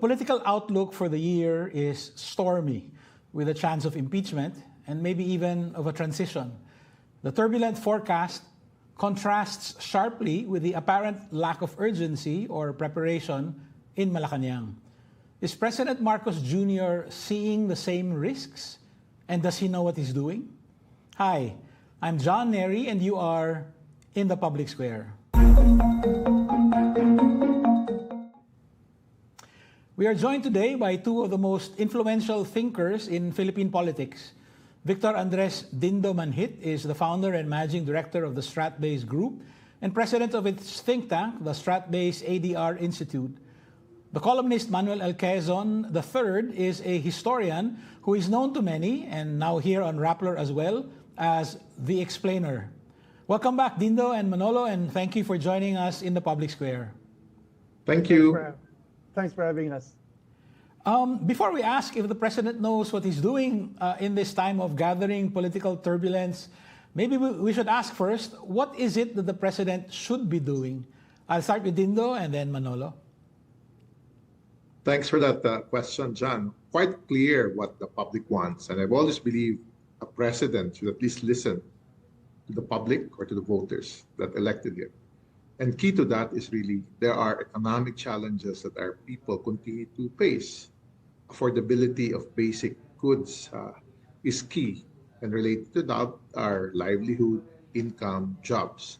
political outlook for the year is stormy, with a chance of impeachment and maybe even of a transition. The turbulent forecast contrasts sharply with the apparent lack of urgency or preparation in Malacañang. Is President Marcos Jr. seeing the same risks? And does he know what he's doing? Hi, I'm John Nery and you are in the Public Square. We are joined today by two of the most influential thinkers in Philippine politics. Victor Andres Dindo Manhit is the founder and managing director of the Stratbase Group and president of its think tank, the Stratbase ADR Institute. The columnist Manuel L. Quezon III is a historian who is known to many, and now here on Rappler as well, as the explainer. Welcome back, Dindo and Manolo, and thank you for joining us in the Public Square. Thank you. Thanks for having us. Before we ask if the president knows what he's doing in this time of gathering political turbulence, maybe we should ask first, what is it that the president should be doing? I'll start with Dindo and then Manolo. Thanks for that question, John. Quite clear what the public wants, and I've always believed a president should at least listen to the public or to the voters that elected him. And key to that is really there are economic challenges that our people continue to face. Affordability of basic goods is key, and related to that are livelihood, income, jobs.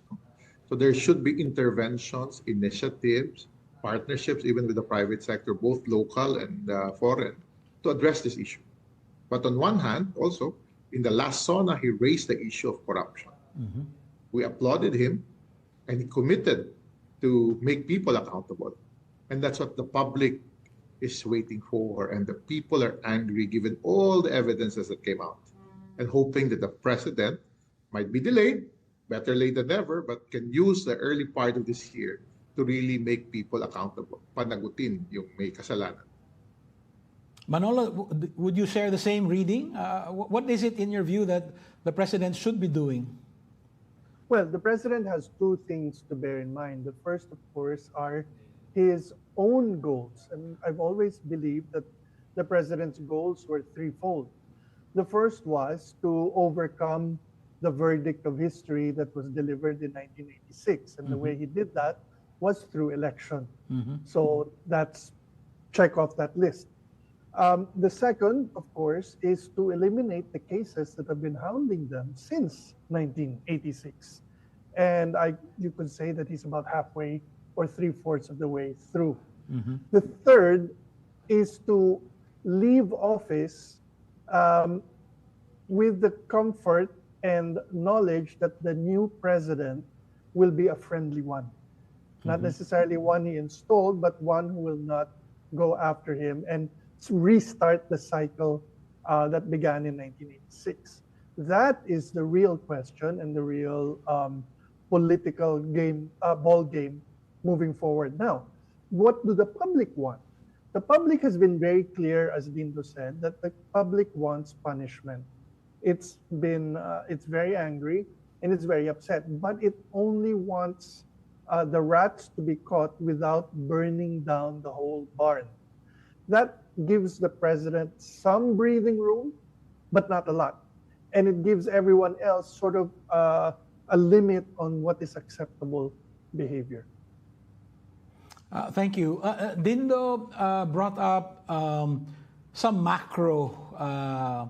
So there should be interventions, initiatives, partnerships, even with the private sector, both local and foreign, to address this issue. But on one hand, also, in the last SONA, he raised the issue of corruption. Mm-hmm. We applauded him, and he committed to make people accountable. And that's what the public is waiting for. And the people are angry given all the evidences that came out, and hoping that the president might be delayed, better late than never, but can use the early part of this year to really make people accountable. Panagutin yung may kasalanan. Manolo, would you share the same reading? What is it in your view that the president should be doing? Well, the president has two things to bear in mind. The first, of course, are his own goals. And I've always believed that the president's goals were threefold. The first was to overcome the verdict of history that was delivered in 1986. And the way he did that was through election. So that's check off that list. The second, of course, is to eliminate the cases that have been hounding them since 1986. And you could say that he's about halfway or three-fourths of the way through. The third is to leave office with the comfort and knowledge that the new president will be a friendly one. Not necessarily one he installed, but one who will not go after him and restart the cycle that began in 1986. That is the real question and the real political game, ball game moving forward. Now, what do the public want? The public has been very clear, as Dindo said, that the public wants punishment. It's very angry and it's very upset, but it only wants the rats to be caught without burning down the whole barn. That gives the president some breathing room, but not a lot. And it gives everyone else sort of a limit on what is acceptable behavior. Thank you. Dindo brought up some macro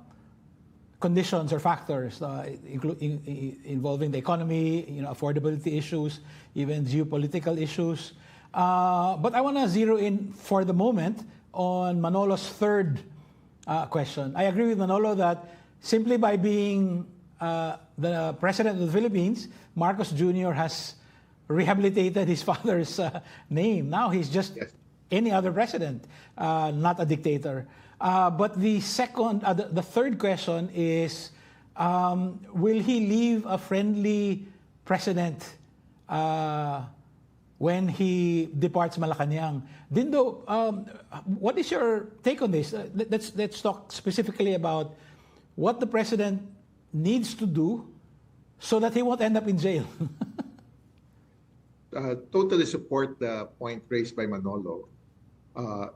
conditions or factors involving the economy, affordability issues, even geopolitical issues. But I want to zero in for the moment on Manolo's third question. I agree with Manolo that simply by being the president of the Philippines, Marcos Jr. has rehabilitated his father's name. Now he's just any other president, not a dictator. But the third question is, will he leave a friendly precedent when he departs Malacañang? Dindo, what is your take on this? Let's talk specifically about what the president needs to do so that he won't end up in jail. Totally support the point raised by Manolo.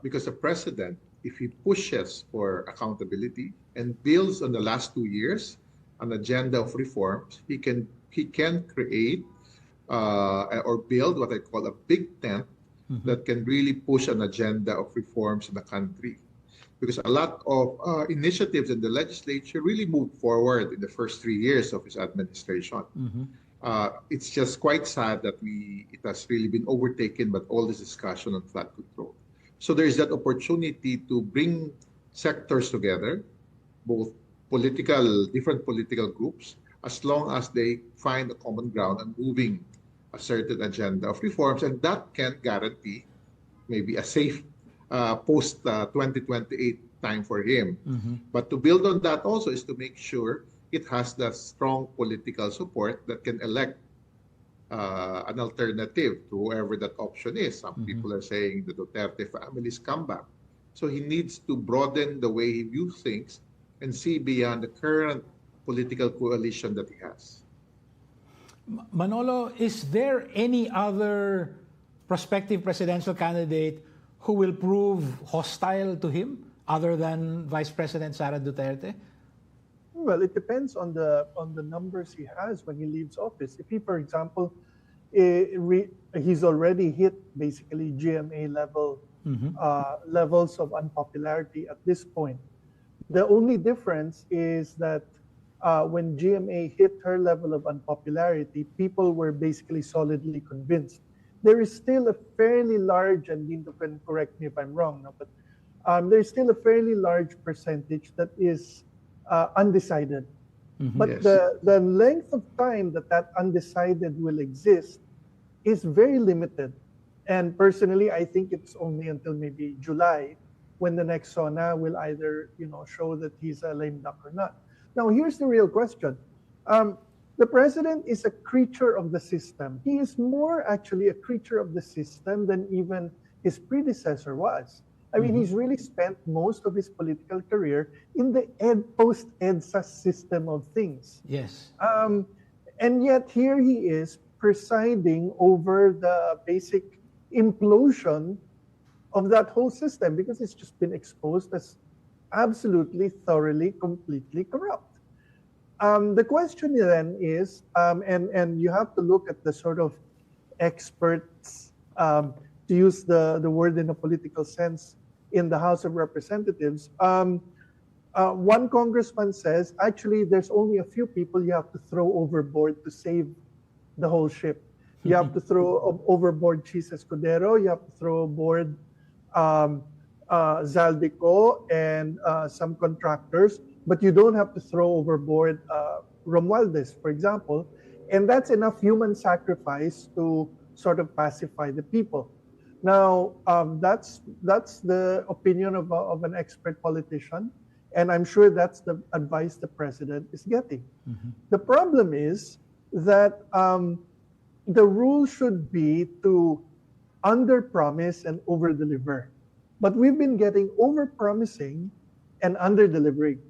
because the president, if he pushes for accountability and builds on the last 2 years an agenda of reforms, he can create or build what I call a big tent that can really push an agenda of reforms in the country. Because a lot of initiatives in the legislature really moved forward in the first 3 years of his administration. It's just quite sad that it has really been overtaken by all this discussion on flood control. So there is that opportunity to bring sectors together, both different political groups, as long as they find a common ground and moving a certain agenda of reforms, and that can guarantee maybe a safe post-2028 time for him. But to build on that also is to make sure it has the strong political support that can elect an alternative to whoever that option is. Some people are saying the Duterte family's comeback. So he needs to broaden the way he views things and see beyond the current political coalition that he has. Manolo, is there any other prospective presidential candidate who will prove hostile to him other than Vice President Sara Duterte? Well, it depends on the numbers he has when he leaves office. If he, for example, he's already hit basically GMA levels of unpopularity at this point. The only difference is that when GMA hit her level of unpopularity, people were basically solidly convinced. There is still a fairly large, and Dindo can correct me if I'm wrong, no, but there's still a fairly large percentage that is undecided. But Yes. the length of time that undecided will exist is very limited. And personally, I think it's only until maybe July when the next SONA will either show that he's a lame duck or not. Now, here's the real question. The president is a creature of the system. He is more actually a creature of the system than even his predecessor was. I mean, he's really spent most of his political career in the post-EDSA system of things. Yes. And yet here he is presiding over the basic implosion of that whole system because it's just been exposed as absolutely, thoroughly, completely corrupt. The question then is, and you have to look at the sort of experts, to use the word in a political sense, in the House of Representatives. One congressman says, actually, there's only a few people you have to throw overboard to save the whole ship. You have to throw overboard Chis Escudero, you have to throw aboard Zaldico and some contractors, but you don't have to throw overboard Romualdez, for example. And that's enough human sacrifice to sort of pacify the people. Now, that's the opinion of an expert politician, and I'm sure that's the advice the president is getting. The problem is that the rule should be to under-promise and over-deliver. But we've been getting over-promising and under-delivering,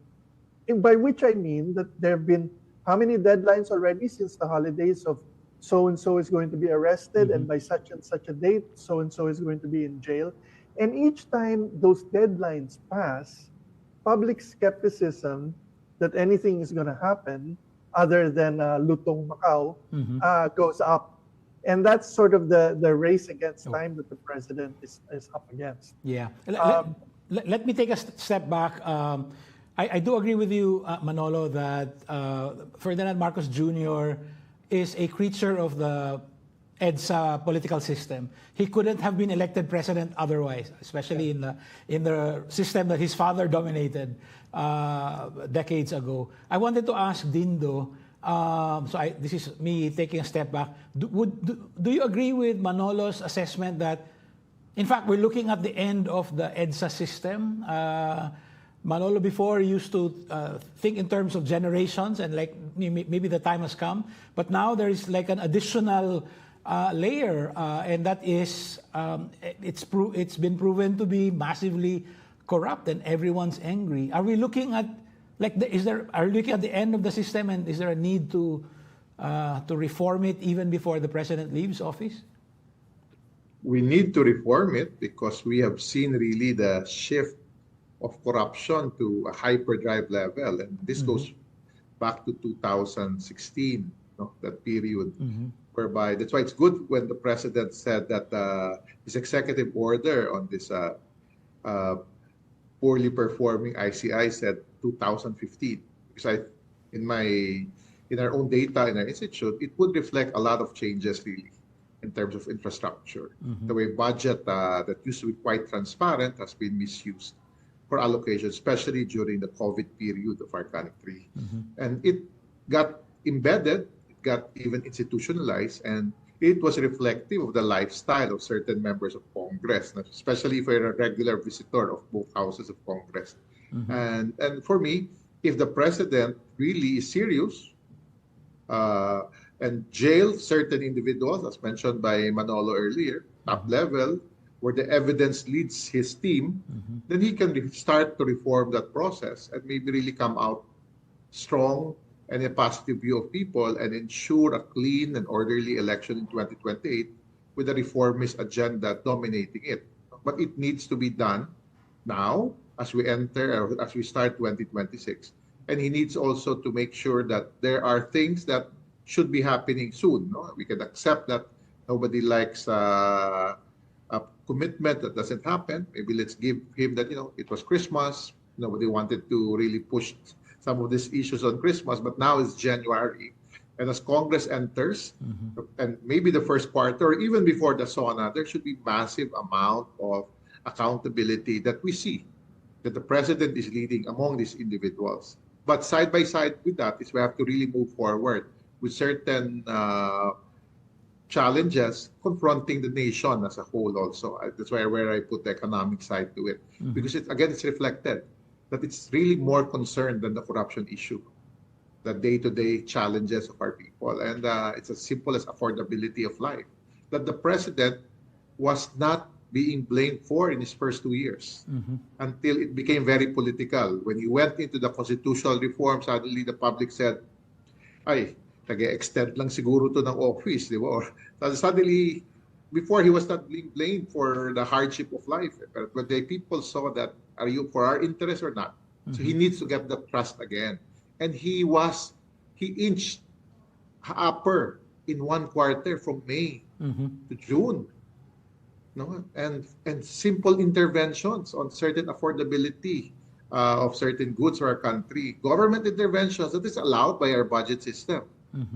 by which I mean that there have been how many deadlines already since the holidays of so-and-so is going to be arrested, and by such and such a date, so-and-so is going to be in jail. And each time those deadlines pass, public skepticism that anything is going to happen other than Lutong Macau goes up. And that's sort of the race against time that the president is up against. Yeah. Let me take a step back. I do agree with you, Manolo, that Ferdinand Marcos Jr. is a creature of the EDSA political system. He couldn't have been elected president otherwise, especially in the system that his father dominated decades ago. I wanted to ask Dindo, this is me taking a step back. Do you agree with Manolo's assessment that, in fact, we're looking at the end of the EDSA system? Manolo before used to think in terms of generations and like maybe the time has come, but now there is like an additional layer, and that is it's been proven to be massively corrupt and everyone's angry. Are we looking at are we looking at the end of the system, and is there a need to reform it even before the president leaves office? we need to reform it because we have seen really the shift of corruption to a hyperdrive level. And this goes back to 2016, no, that period, whereby that's why it's good when the president said that his executive order on this poorly performing ICI said 2015. Because in our own data in our institute, it would reflect a lot of changes really in terms of infrastructure. The way budget that used to be quite transparent has been misused for allocation, especially during the COVID period of our country. And it got embedded, it got even institutionalized, and it was reflective of the lifestyle of certain members of Congress, especially if you're a regular visitor of both houses of Congress. And for me, if the president really is serious and jail certain individuals, as mentioned by Manolo earlier, top level, where the evidence leads his team, then he can start to reform that process and maybe really come out strong and a positive view of people and ensure a clean and orderly election in 2028 with a reformist agenda dominating it. But it needs to be done now as we start 2026. And he needs also to make sure that there are things that should be happening soon. No? We can accept that nobody likes a commitment that doesn't happen. Maybe let's give him that, it was Christmas. Nobody wanted to really push some of these issues on Christmas, but now it's January. And as Congress enters, and maybe the first quarter, or even before the SONA, there should be massive amount of accountability that we see that the president is leading among these individuals. But side by side with that is we have to really move forward with certain challenges confronting the nation as a whole also. That's where I put the economic side to it. Because it's reflected that it's really more concerned than the corruption issue, the day-to-day challenges of our people. And it's as simple as affordability of life that the president was not being blamed for in his first 2 years until it became very political. When he went into the constitutional reform, suddenly the public said, ay, nag-extend lang siguro to ng office, di ba? Or suddenly, before he was not being blamed for the hardship of life. But when the people saw that, are you for our interest or not? So he needs to get the trust again. And he inched upper in 1 quarter from May to June. No? And simple interventions on certain affordability of certain goods for our country. Government interventions that is allowed by our budget system.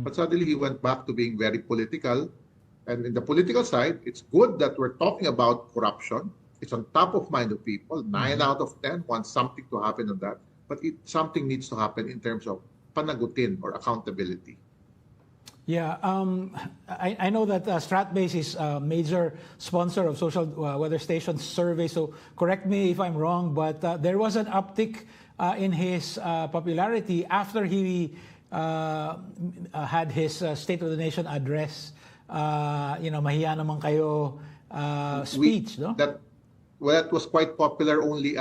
But suddenly he went back to being very political. And in the political side, it's good that we're talking about corruption. It's on top of mind of people. 9 out of 10 want something to happen on that. But something needs to happen in terms of panagutin or accountability. Yeah, I know that Stratbase is a major sponsor of social weather station survey. So correct me if I'm wrong, but there was an uptick in his popularity after he had his State of the Nation address. Mahiya naman kayo speech, no? That was quite popular only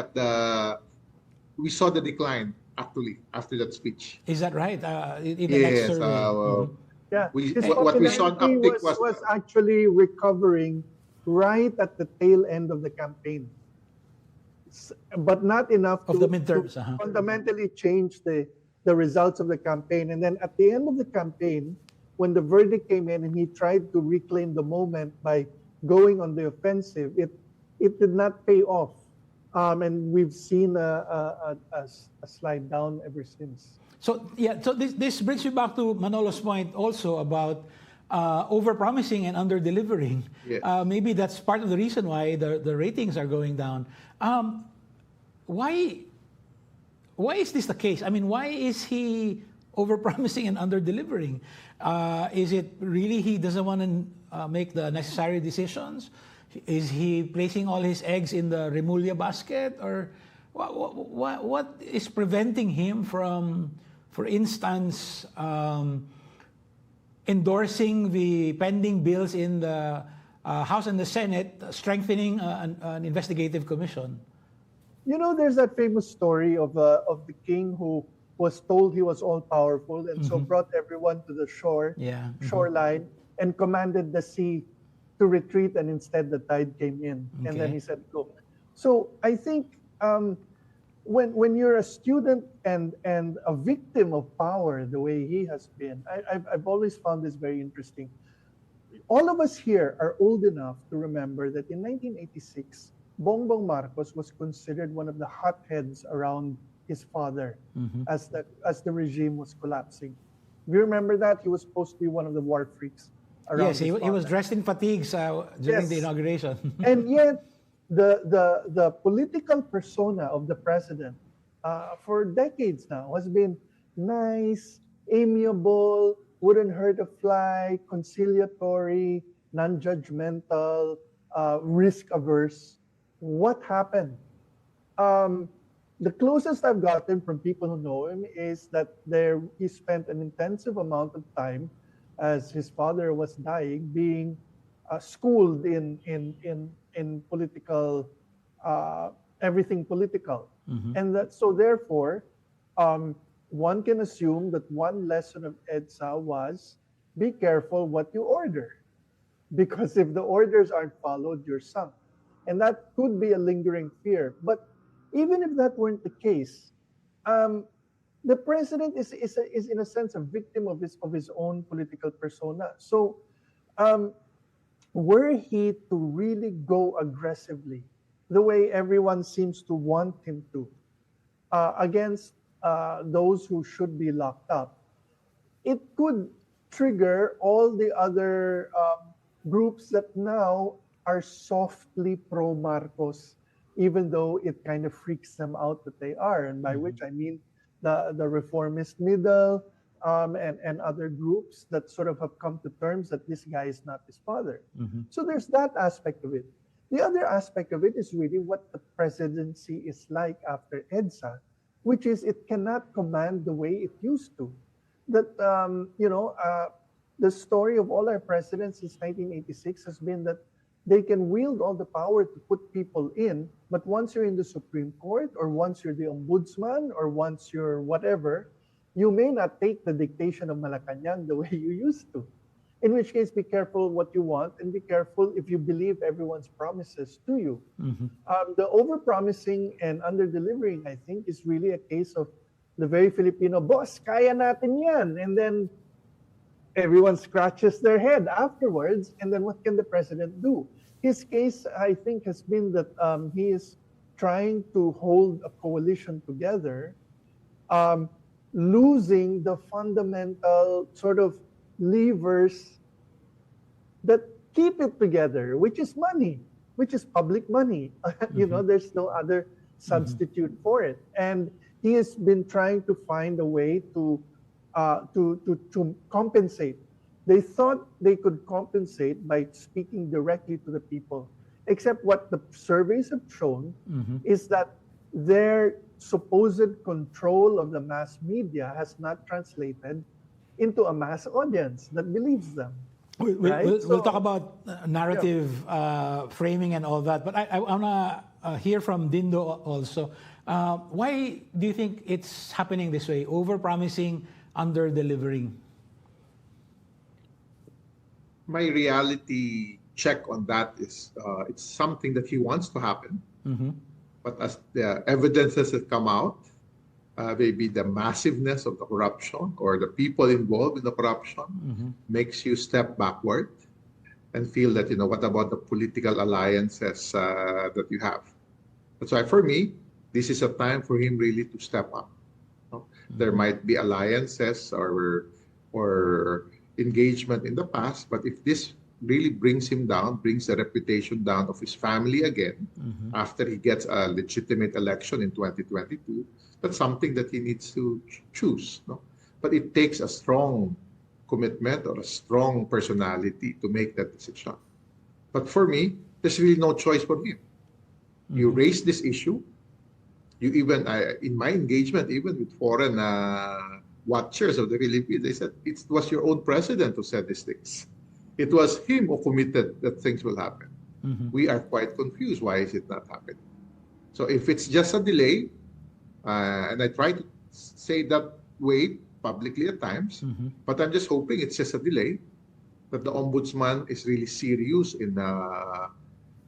we saw the decline actually after that speech. Is that right? In the next survey. Yeah, what we saw an uptick was actually recovering right at the tail end of the campaign, but not enough of the midterms to fundamentally change the results of the campaign. And then at the end of the campaign, when the verdict came in and he tried to reclaim the moment by going on the offensive, it did not pay off, and we've seen a slide down ever since. So this brings me back to Manolo's point also about over-promising and under-delivering. Yes. Maybe that's part of the reason why the ratings are going down. Why is this the case? I mean, why is he over-promising and under-delivering? Is it really he doesn't want to make the necessary decisions? Is he placing all his eggs in the Remulla basket? Or what is preventing him from, for instance, endorsing the pending bills in the House and the Senate, strengthening an investigative commission? There's that famous story of the king who was told he was all powerful and so brought everyone to the shoreline and commanded the sea to retreat, and instead the tide came in, and then he said, go. So I think when you're a student and a victim of power the way he has been, I've always found this very interesting. All of us here are old enough to remember that in 1986, Bongbong Marcos was considered one of the hotheads around his father as the regime was collapsing. Do you remember that? He was supposed to be one of the war freaks around Yes, he was dressed in fatigues during the inauguration. And yet, the political persona of the president for decades now has been nice, amiable, wouldn't hurt a fly, conciliatory, non-judgmental, risk-averse. What happened? The closest I've gotten from people who know him is that he spent an intensive amount of time as his father was dying, being schooled in political, everything political. And so therefore, one can assume that one lesson of EDSA was, be careful what you order. Because if the orders aren't followed, you're sunk. And that could be a lingering fear. But even if that weren't the case, the president is in a sense a victim of his own political persona. So were he to really go aggressively, the way everyone seems to want him to, against those who should be locked up, it could trigger all the other groups that now are softly pro-Marcos, even though it kind of freaks them out that they are, and by which I mean the reformist middle and other groups that sort of have come to terms that this guy is not his father. So there's that aspect of it. The other aspect of it is really what the presidency is like after EDSA, which is it cannot command the way it used to. That, the story of all our presidents since 1986 has been that they can wield all the power to put people in, but once you're in the Supreme Court, or once you're the ombudsman, or once you're whatever, you may not take the dictation of Malacañang the way you used to. In which case, be careful what you want, and be careful if you believe everyone's promises to you. The over-promising and under-delivering, I think, is really a case of the very Filipino, boss, kaya natin yan. And then everyone scratches their head afterwards, and then what can the president do? His case, I think, has been that he is trying to hold a coalition together, losing the fundamental sort of levers that keep it together, which is money, which is public money. There's no other substitute for it. And he has been trying to find a way to compensate. They thought they could compensate by speaking directly to the people. Except what the surveys have shown is that their supposed control of the mass media has not translated into a mass audience that believes them. We'll talk about narrative framing and all that, but I want to hear from Dindo also. Why do you think it's happening this way, over-promising, under-delivering? My reality check on that is it's something that he wants to happen. But as the evidences that come out, maybe the massiveness of the corruption or the people involved in the corruption makes you step backward and feel that, what about the political alliances that you have? That's why, for me, this is a time for him really to step up. There might be alliances or engagement in the past, but if this really brings him down, brings the reputation down of his family again, after he gets a legitimate election in 2022, that's something that he needs to choose. But it takes a strong commitment or a strong personality to make that decision. But for me, there's really no choice for him. You raise this issue. You even, in my engagement, even with foreign watchers of the Philippines, they said it was your own president who said these things. It was him who committed that things will happen. We are quite confused. Why is it not happening? So if it's just a delay, and I try to say that way publicly at times, but I'm just hoping it's just a delay. that the ombudsman is really serious in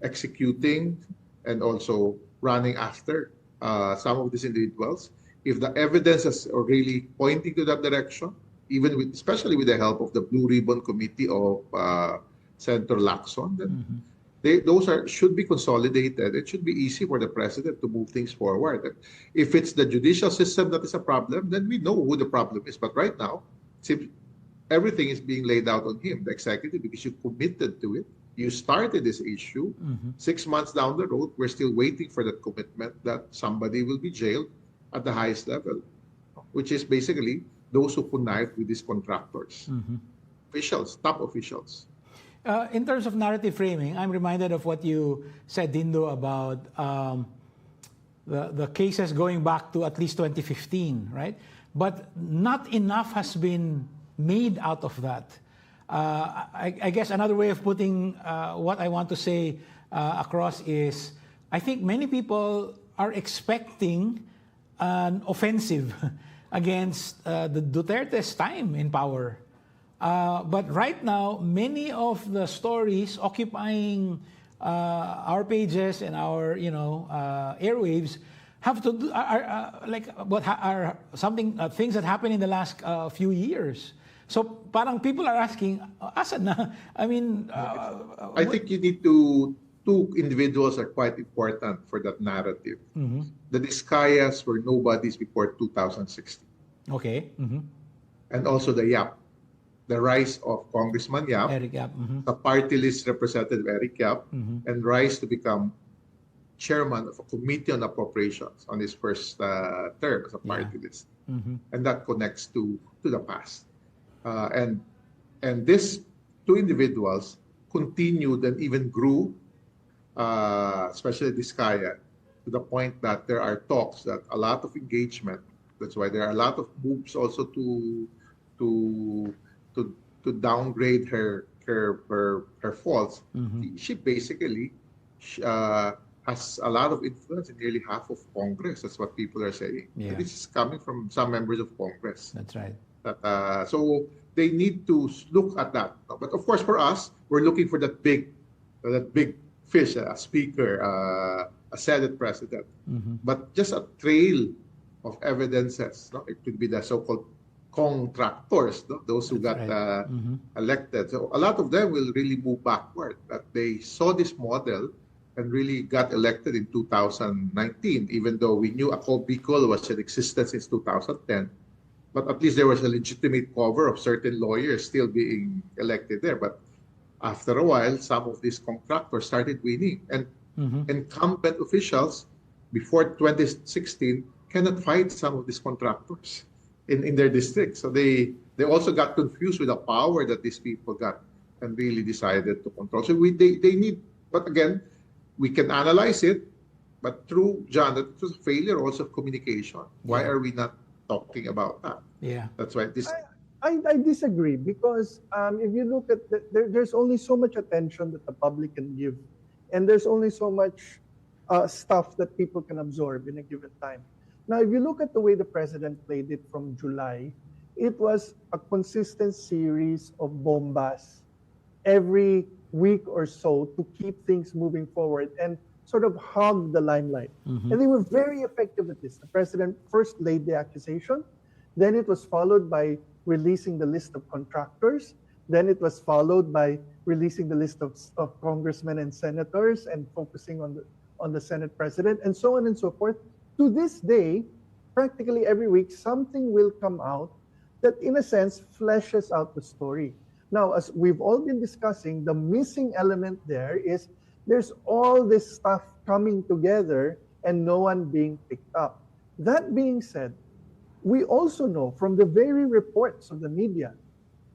executing and also running after some of these individuals. If the evidence is really pointing to that direction, even with, especially with the help of the Blue Ribbon Committee of Senator Lacson, then those should be consolidated. It should be easy for the president to move things forward. If it's the judicial system that is a problem, then we know who the problem is. But right now, everything is being laid out on him, the executive, because you committed to it. You started this issue. 6 months down the road, we're still waiting for that commitment that somebody will be jailed at the highest level, which is basically those who connived with these contractors, officials, top officials. In terms of narrative framing, I'm reminded of what you said, Dindo, about the cases going back to at least 2015, right? But not enough has been made out of that. I guess another way of putting what I want to say across is, I think many people are expecting an offensive against the Duterte's time in power. But right now, many of the stories occupying our pages and our airwaves have to do like what are something things that happened in the last few years. So parang people are asking, asan na? I mean, I think you need two individuals are quite important for that narrative. The Discayas were nobodies before 2016. Okay. And also the Yap. The rise of Congressman Yap, Eric Yap. the party list representative Eric Yap, and rise to become chairman of a committee on appropriations on his first term as a party list. And that connects to the past. And these two individuals continued and even grew, especially Discaya, to the point that there are talks that a lot of engagement. That's why there are a lot of moves also to downgrade her faults. She basically has a lot of influence in nearly half of Congress. That's what people are saying. Yeah. This is coming from some members of Congress. That's right. So they need to look at that. But of course, for us, we're looking for that big fish, a speaker, a Senate president. But just a trail of evidences. No? It could be the so-called contractors, no? Those who got elected. So a lot of them will really move backward. That they saw this model and really got elected in 2019, even though we knew Ako Bicol was in existence since 2010. But at least there was a legitimate cover of certain lawyers still being elected there. But after a while, some of these contractors started winning. And incumbent officials before 2016 cannot fight some of these contractors in their districts. So they also got confused with the power that these people got and really decided to control. So they need, but again, we can analyze it, but through John, that was a failure also of communication. Why are we not talking about that? Yeah. That's why this... I disagree, because if you look at there's only so much attention that the public can give, and there's only so much stuff that people can absorb in a given time. Now, if you look at the way the president played it from July, it was a consistent series of bombas every week or so to keep things moving forward and sort of hog the limelight. And they were very effective at this. The president first laid the accusation, then it was followed by releasing the list of contractors, then it was followed by releasing the list of congressmen and senators and focusing on the Senate president, and so on and so forth. To this day, practically every week, something will come out that, in a sense, fleshes out the story. Now, as we've all been discussing, the missing element there is there's all this stuff coming together and no one being picked up. That being said, we also know from the very reports of the media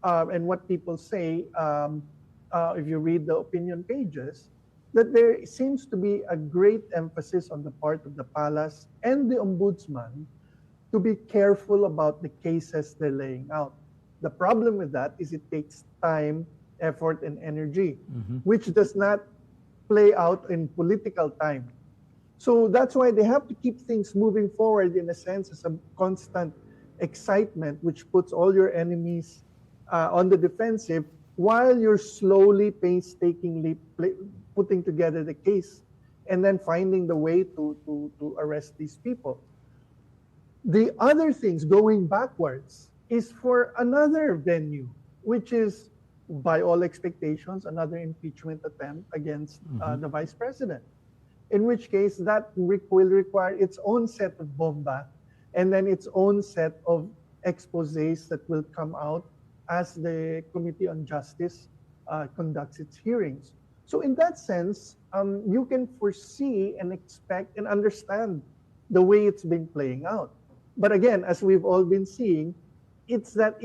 and what people say, if you read the opinion pages, that there seems to be a great emphasis on the part of the palace and the ombudsman to be careful about the cases they're laying out. The problem with that is it takes time, effort, and energy, which does not play out in political time. So that's why they have to keep things moving forward, in a sense, as a constant excitement, which puts all your enemies on the defensive while you're slowly, painstakingly putting together the case and then finding the way to arrest these people. The other things going backwards is for another venue, which is, by all expectations, another impeachment attempt against the vice president. In which case, that will require its own set of bomba and then its own set of exposés that will come out as the Committee on Justice conducts its hearings. So in that sense, you can foresee and expect and understand the way it's been playing out. But again, as we've all been seeing, it's that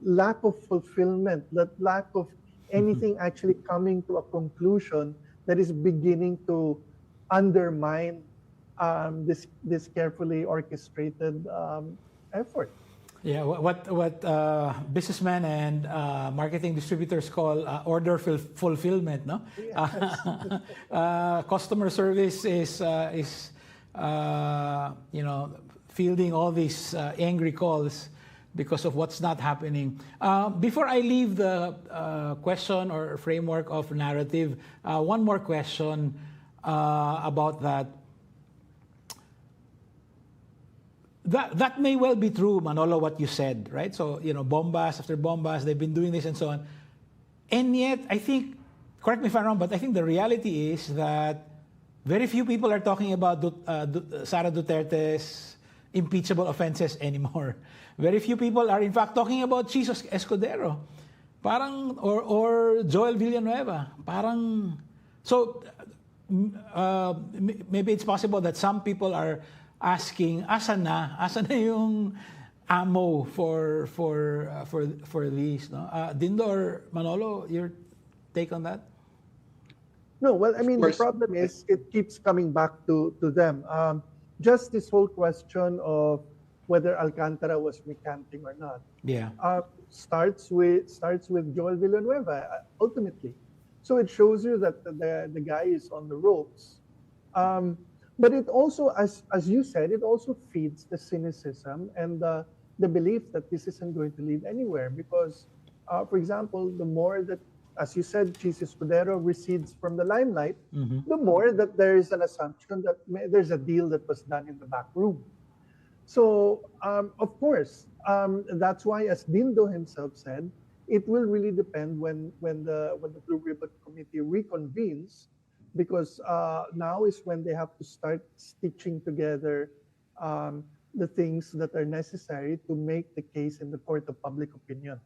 lack of fulfillment, that lack of anything actually coming to a conclusion that is beginning to undermine this carefully orchestrated effort. Yeah, what businessmen and marketing distributors call order fulfillment, no? Yes. Customer service is fielding all these angry calls because of what's not happening. Before I leave the question or framework of narrative, one more question about that. That may well be true, Manolo, what you said, right? So, bombas after bombas, they've been doing this and so on. And yet, I think, correct me if I'm wrong, but I think the reality is that very few people are talking about Sara Duterte's impeachable offenses anymore. Very few people are, in fact, talking about Jesus Escudero. Or Joel Villanueva. So, maybe it's possible that some people are asking, asan na yung ammo for these, no? Dindo or Manolo, your take on that? No, well, I mean, the problem is it keeps coming back to them. Just this whole question of whether Alcantara was recanting or not. Yeah. Starts with Joel Villanueva ultimately. So it shows you that the guy is on the ropes. But it also, as you said, it also feeds the cynicism and the belief that this isn't going to lead anywhere. Because, for example, the more that, as you said, Jesus Escudero recedes from the limelight, the more that there is an assumption that there's a deal that was done in the back room. So, of course, that's why, as Dindo himself said, it will really depend when the Blue Ribbon Committee reconvenes, because now is when they have to start stitching together the things that are necessary to make the case in the court of public opinion.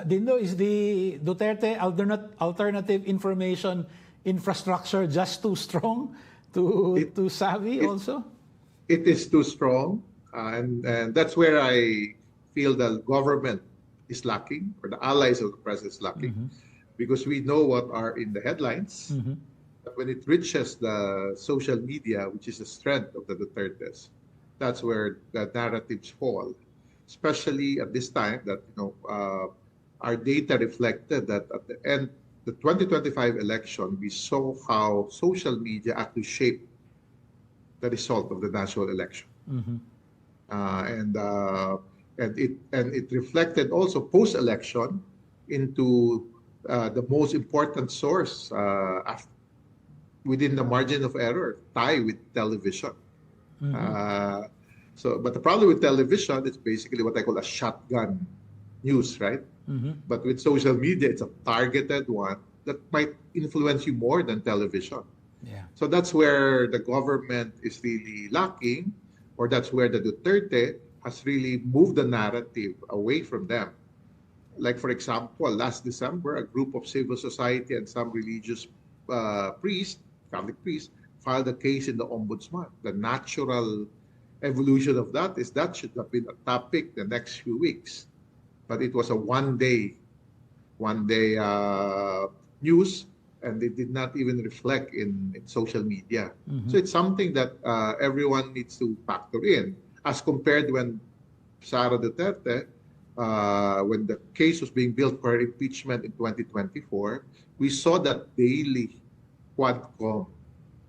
Dindo, is the Duterte alternative information infrastructure just too strong, too savvy also? It is too strong, and that's where I feel the government is lacking, or the allies of the president is lacking, because we know what are in the headlines. But when it reaches the social media, which is the strength of the Dutertes, that's where the narratives fall. Especially at this time that our data reflected that at the end, the 2025 election, we saw how social media actually shaped the result of the national election, and it reflected also post-election into the most important source within the margin of error, tie with television. But the problem with television, it's basically what I call a shotgun news, right? But with social media, it's a targeted one that might influence you more than television. Yeah. So that's where the government is really lacking, or that's where the Duterte has really moved the narrative away from them. Like, for example, last December, a group of civil society and some religious priests, Catholic priests, filed a case in the Ombudsman. The natural evolution of that is that should have been a topic the next few weeks. But it was a one-day news, and it did not even reflect in social media. So it's something that everyone needs to factor in, as compared when Sara Duterte, when the case was being built for her impeachment in 2024, we saw that daily Quadcom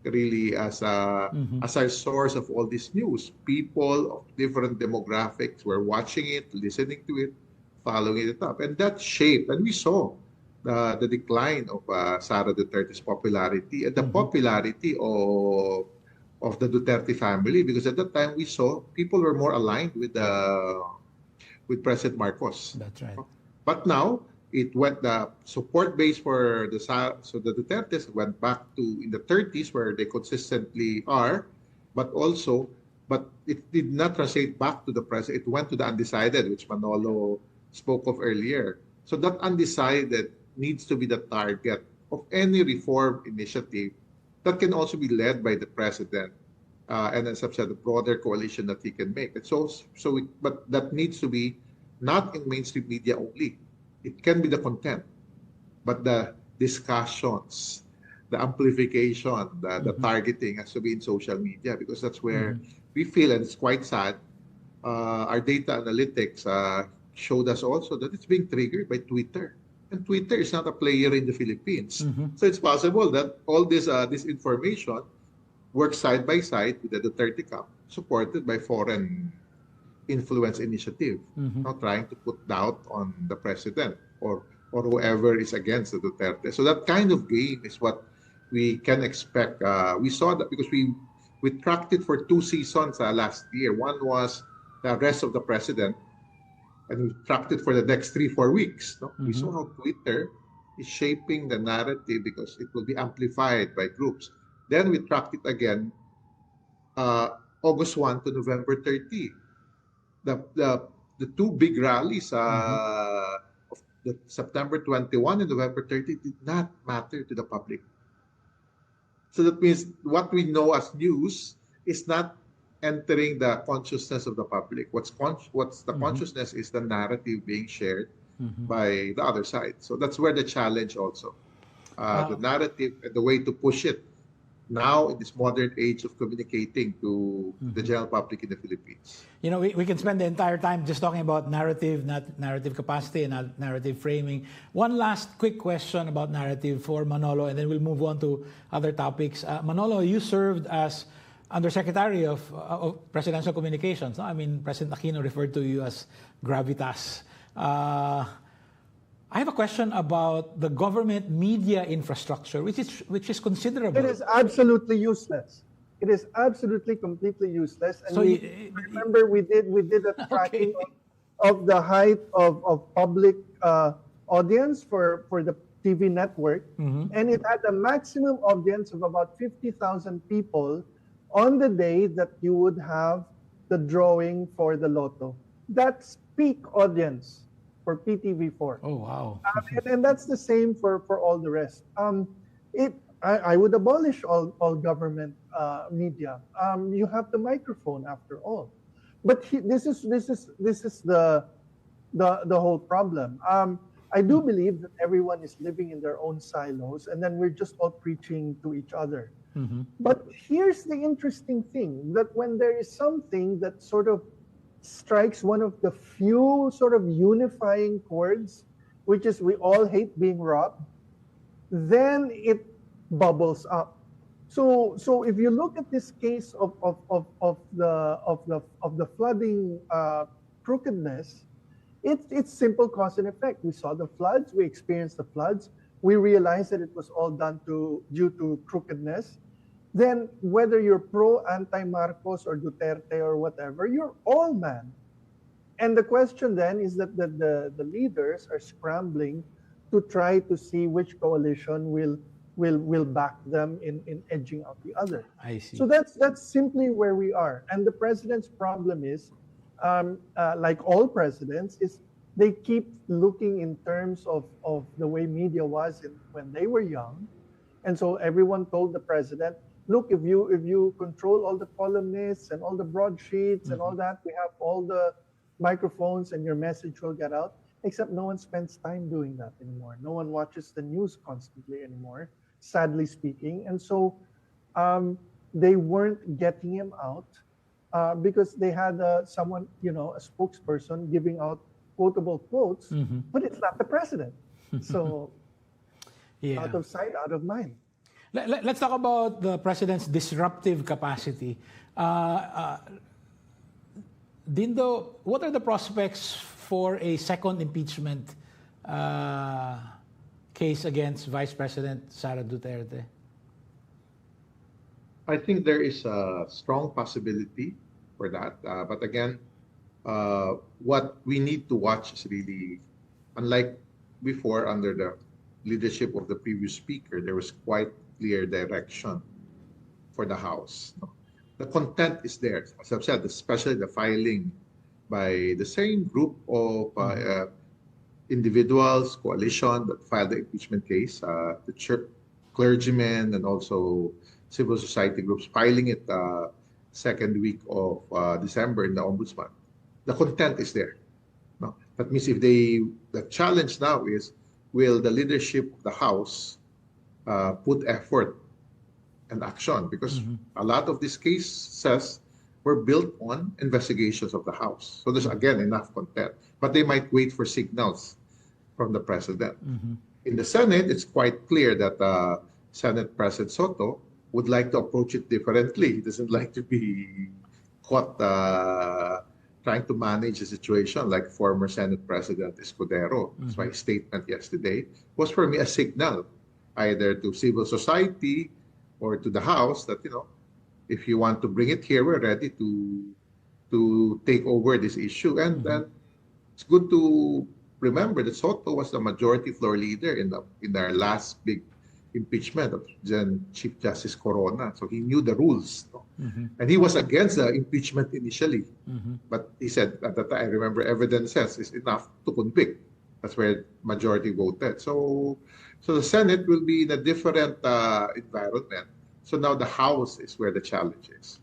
really as a source of all this news. People of different demographics were watching it, listening to it, following it up. And that shaped, and we saw the decline of Sara Duterte's popularity and the popularity of the Duterte family, because at that time we saw people were more aligned with President Marcos. That's right. But now it went, the support base for the Dutertes went back to in the 30s where they consistently are, but it did not translate back to the president. It went to the undecided, which Manolo spoke of earlier. So that undecided needs to be the target of any reform initiative that can also be led by the president and as I've said, the broader coalition that he can make. And but that needs to be not in mainstream media only. It can be the content, but the discussions, the amplification, the targeting has to be in social media, because that's where we feel, and it's quite sad, our data analytics showed us also that it's being triggered by Twitter. And Twitter is not a player in the Philippines. So it's possible that all this information works side by side with the Duterte camp, supported by foreign influence initiative, not trying to put doubt on the president or whoever is against the Duterte. So that kind of game is what we can expect. We saw that because we tracked it for 2 seasons last year. One was the arrest of the president, and we tracked it for the next 3-4 weeks. No? We saw how Twitter is shaping the narrative because it will be amplified by groups. Then we tracked it again August 1 to November 30. The 2 big rallies of the September 21 and November 30 did not matter to the public. So that means what we know as news is not entering the consciousness of the public. What's the consciousness is the narrative being shared by the other side. So that's where the challenge also. The narrative and the way to push it now in this modern age of communicating to the general public in the Philippines. You know, we can spend the entire time just talking about narrative capacity and narrative framing. One last quick question about narrative for Manolo, and then we'll move on to other topics. Manolo, you served as Undersecretary of Presidential Communications. No? I mean, President Aquino referred to you as gravitas. I have a question about the government media infrastructure, which is considerable. It is absolutely useless. It is absolutely completely useless. And So remember, we did a tracking of the height of public audience for the TV network, and it had a maximum audience of about 50,000 people on the day that you would have the drawing for the lotto. That's peak audience for PTV4. Oh, wow. And that's the same for all the rest. I would abolish all government media. You have the microphone after all. But this is the whole problem. I do believe that everyone is living in their own silos, and then we're just all preaching to each other. But here's the interesting thing, that when there is something that sort of strikes one of the few sort of unifying chords, which is we all hate being robbed, then it bubbles up. So if you look at this case of the flooding crookedness, it's simple cause and effect. We saw the floods, we experienced the floods, we realized that it was all done due to crookedness. Then whether you're pro, anti-Marcos or Duterte or whatever, you're all man. And the question then is that the leaders are scrambling to try to see which coalition will back them in edging out the other. I see. So that's simply where we are. And the president's problem is, like all presidents, is they keep looking in terms of the way media was when they were young. And so everyone told the president, look, if you control all the columnists and all the broadsheets and all that, we have all the microphones and your message will get out. Except no one spends time doing that anymore. No one watches the news constantly anymore, sadly speaking. And so they weren't getting him out because they had someone, a spokesperson giving out quotable quotes, but it's not the president. So out of sight, out of mind. Let's talk about the president's disruptive capacity. Dindo, what are the prospects for a second impeachment case against Vice President Sara Duterte? I think there is a strong possibility for that. But again, what we need to watch is really, unlike before under the leadership of the previous speaker, there was quite clear direction for the House. The content is there. As I've said, especially the filing by the same group of individuals, coalition that filed the impeachment case, the church, clergymen, and also civil society groups filing it second week of December in the Ombudsman. The content is there. No? That means the challenge now is, will the leadership of the House put effort and action? Because a lot of these cases were built on investigations of the House. So there's, again, enough content. But they might wait for signals from the President. In the Senate, it's quite clear that Senate President Soto would like to approach it differently. He doesn't like to be caught trying to manage a situation like former Senate President Escudero. That's why his statement yesterday was, for me, a signal either to civil society or to the House that, if you want to bring it here, we're ready to take over this issue. And then it's good to remember that Soto was the majority floor leader in our last big impeachment of then Chief Justice Corona. So he knew the rules. And he was against the impeachment initially. But he said at the time, I remember, evidence says is enough to convict. That's where majority voted. So the Senate will be in a different environment. So now the House is where the challenge is.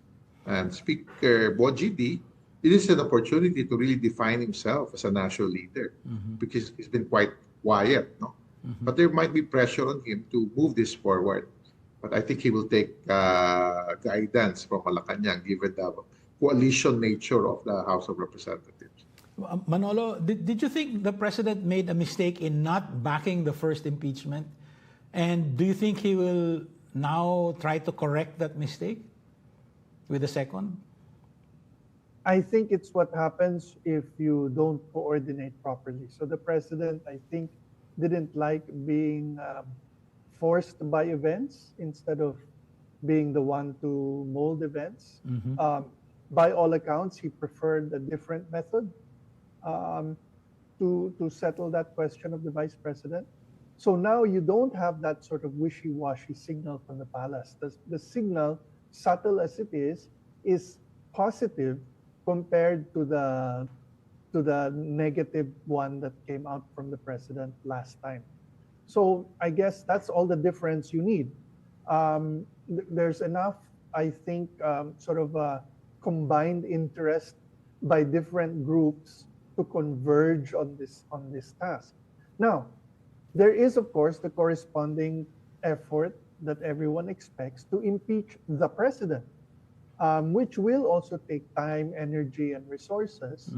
And Speaker Bojidi, it is an opportunity to really define himself as a national leader because he's been quite quiet. No? But there might be pressure on him to move this forward. But I think he will take guidance from Malacañang given the coalition nature of the House of Representatives. Manolo, did you think the President made a mistake in not backing the first impeachment? And do you think he will now try to correct that mistake with the second? I think it's what happens if you don't coordinate properly. So the President, I think, didn't like being forced by events instead of being the one to mold events. By all accounts, he preferred a different method to settle that question of the Vice President. So now you don't have that sort of wishy-washy signal from the palace. The signal, subtle as it is positive compared to the negative one that came out from the President last time. So I guess that's all the difference you need. There's enough, I think, sort of a combined interest by different groups to converge on this task. Now, there is, of course, the corresponding effort that everyone expects to impeach the President, which will also take time, energy, and resources.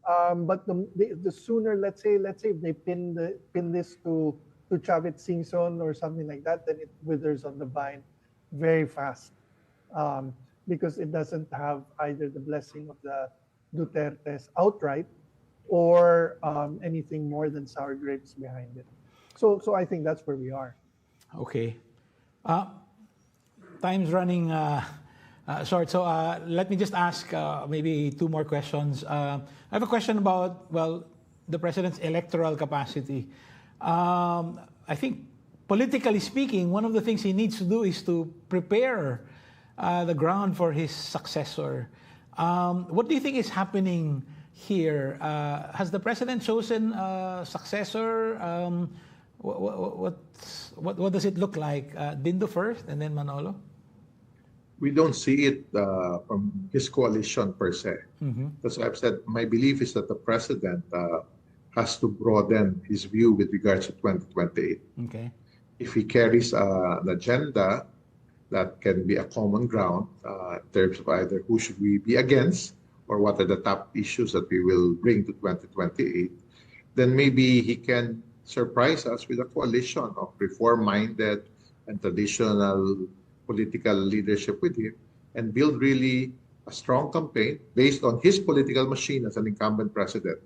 But the sooner, let's say if they pin this to Chavit Singson or something like that, then it withers on the vine very fast, because it doesn't have either the blessing of the Dutertes outright or anything more than sour grapes behind it. So I think that's where we are. Okay. Time's running short, so let me just ask maybe two more questions. I have a question about, the President's electoral capacity. I think, politically speaking, one of the things he needs to do is to prepare the ground for his successor. What do you think is happening here? Has the President chosen a successor? What does it look like? Dindo first, and then Manolo? We don't see it from his coalition per se. That's why I've said my belief is that the President has to broaden his view with regards to 2028. Okay. If he carries an agenda that can be a common ground in terms of either who should we be against or what are the top issues that we will bring to 2028, then maybe he can surprise us with a coalition of reform-minded and traditional political leadership with him and build really a strong campaign based on his political machine as an incumbent president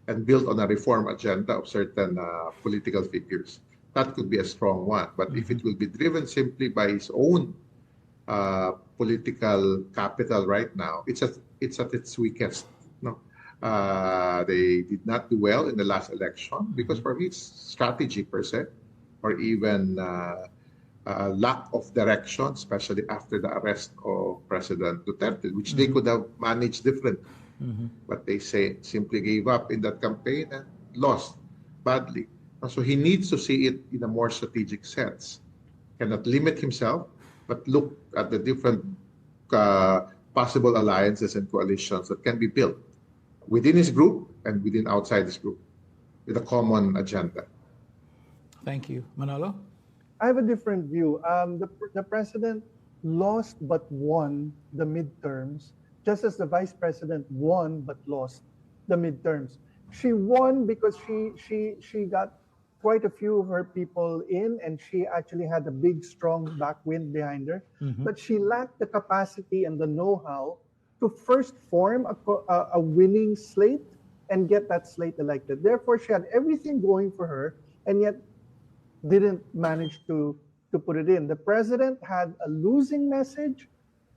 and built on a reform agenda of certain political figures. That could be a strong one. But if it will be driven simply by his own political capital right now, it's at its weakest. No, they did not do well in the last election because for me it's strategy per se, or even lack of direction, especially after the arrest of President Duterte, which they could have managed differently. But they simply gave up in that campaign and lost badly. So he needs to see it in a more strategic sense. Cannot limit himself, but look at the different possible alliances and coalitions that can be built within his group and within outside his group with a common agenda. Thank you. Manolo? I have a different view. The president lost but won the midterms, just as the vice president won but lost the midterms. She won because she got quite a few of her people in, and she actually had a big, strong backwind behind her. But she lacked the capacity and the know-how to first form a winning slate and get that slate elected. Therefore, she had everything going for her, and yet didn't manage to put it in. The president had a losing message,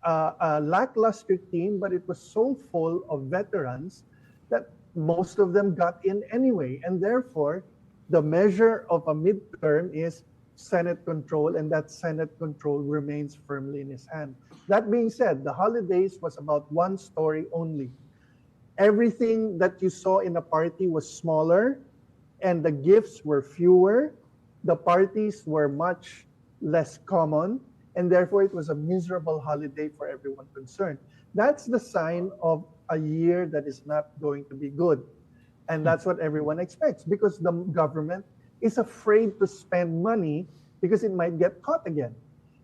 a lackluster team, but it was so full of veterans that most of them got in anyway. And therefore, the measure of a midterm is Senate control, and that Senate control remains firmly in his hand. That being said, the holidays was about one story only. Everything that you saw in the party was smaller, and the gifts were fewer. The parties were much less common, and therefore it was a miserable holiday for everyone concerned. That's the sign of a year that is not going to be good. And that's what everyone expects, because the government is afraid to spend money because it might get caught again.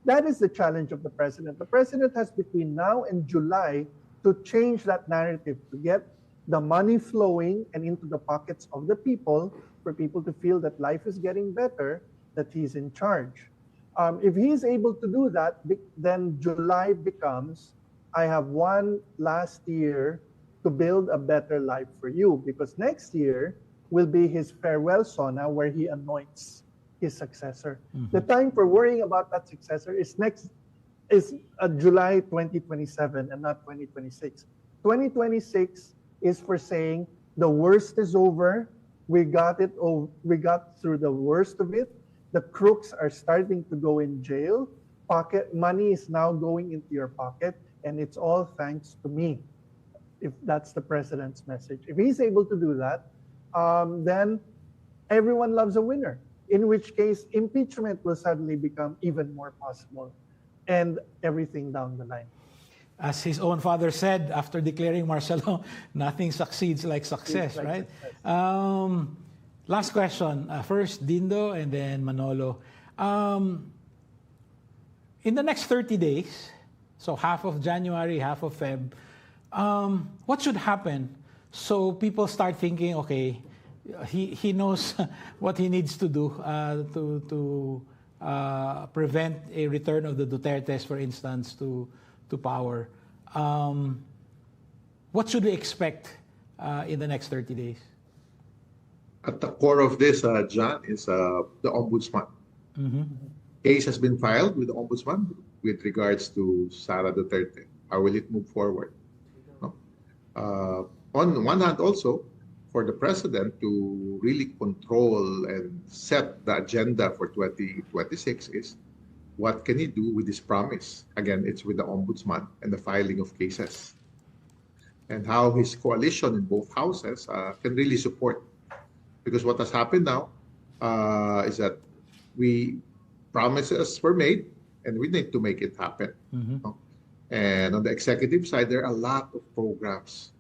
That is the challenge of the president. The president has between now and July to change that narrative, to get the money flowing and into the pockets of the people, for people to feel that life is getting better, that he's in charge. If he's able to do that, then July becomes, I have one last year to build a better life for you, because next year will be his farewell sauna where he anoints his successor. The time for worrying about that successor is July 2027 and not 2026. 2026 is for saying the worst is over. We got through the worst of it. The crooks are starting to go in jail. Pocket money is now going into your pocket, and it's all thanks to me. If that's the president's message. If he's able to do that, then everyone loves a winner. In which case, impeachment will suddenly become even more possible, and everything down the line. As his own father said after declaring Marcelo, nothing succeeds like success, right? Last question. First, Dindo, and then Manolo. In the next 30 days, so half of January, half of Feb, what should happen so people start thinking, okay, he knows what he needs to do to prevent a return of the Dutertes, for instance, to power. What should we expect in the next 30 days? At the core of this, John, is the ombudsman. Case has been filed with the ombudsman with regards to Sara Duterte. How will it move forward? On one hand, also, for the president to really control and set the agenda for 2026 is what can he do with this promise? Again, it's with the ombudsman and the filing of cases. And how his coalition in both houses can really support. Because what has happened now is that promises were made, and we need to make it happen. And on the executive side, there are a lot of programs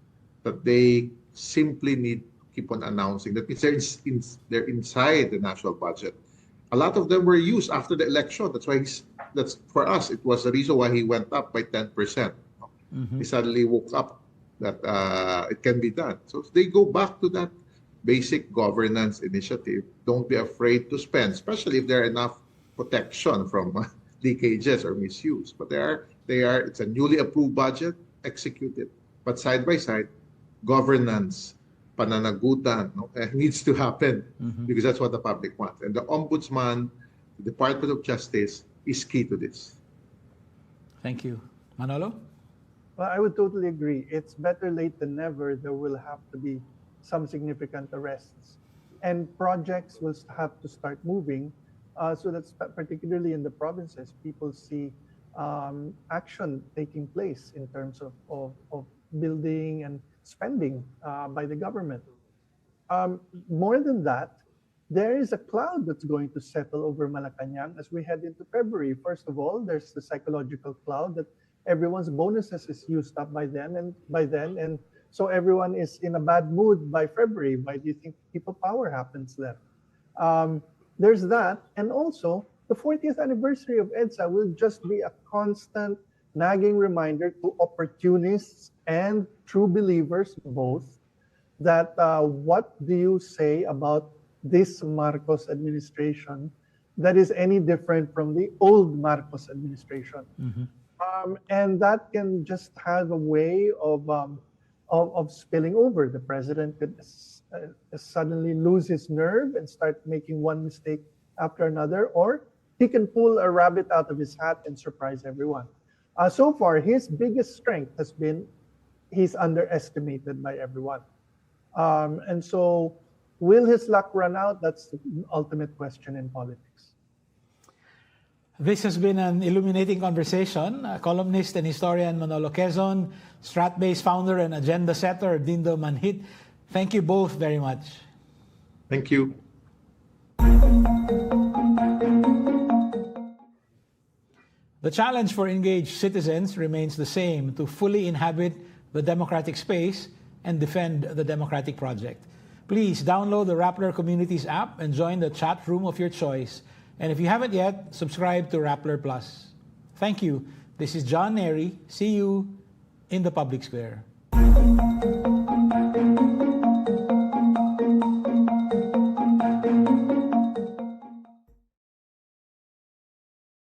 that they simply need to keep on announcing. That means they're inside the national budget. A lot of them were used after the election. That's why that's for us. It was the reason why he went up by 10%. He suddenly woke up that it can be done. So they go back to that basic governance initiative. Don't be afraid to spend, especially if there are enough protection from leakages or misuse. But it's a newly approved budget, executed. But side by side, governance, pananagutan needs to happen because that's what the public wants. And the Ombudsman, the Department of Justice is key to this. Thank you. Manolo? Well, I would totally agree. It's better late than never. There will have to be some significant arrests. And projects will have to start moving so that particularly in the provinces, people see action taking place in terms of building and spending by the government. More than that, there is a cloud that's going to settle over Malacañang as we head into February. First of all, there's the psychological cloud that everyone's bonuses is used up by then, and so everyone is in a bad mood by February. Why do you think people power happens then? There's that, and also the 40th anniversary of EDSA will just be a constant nagging reminder to opportunists and true believers both that what do you say about this Marcos administration that is any different from the old Marcos administration? And that can just have a way of spilling over. The president could suddenly lose his nerve and start making one mistake after another, or he can pull a rabbit out of his hat and surprise everyone. So far, his biggest strength has been he's underestimated by everyone. And so will his luck run out? That's the ultimate question in politics. This has been an illuminating conversation. Columnist and historian Manuel L, Stratbase founder and agenda setter Dindo Manhit. Thank you both very much. Thank you. The challenge for engaged citizens remains the same: to fully inhabit the democratic space and defend the democratic project. Please download the Rappler Communities app and join the chat room of your choice. And if you haven't yet, subscribe to Rappler Plus. Thank you. This is John Nery. See you in the public square.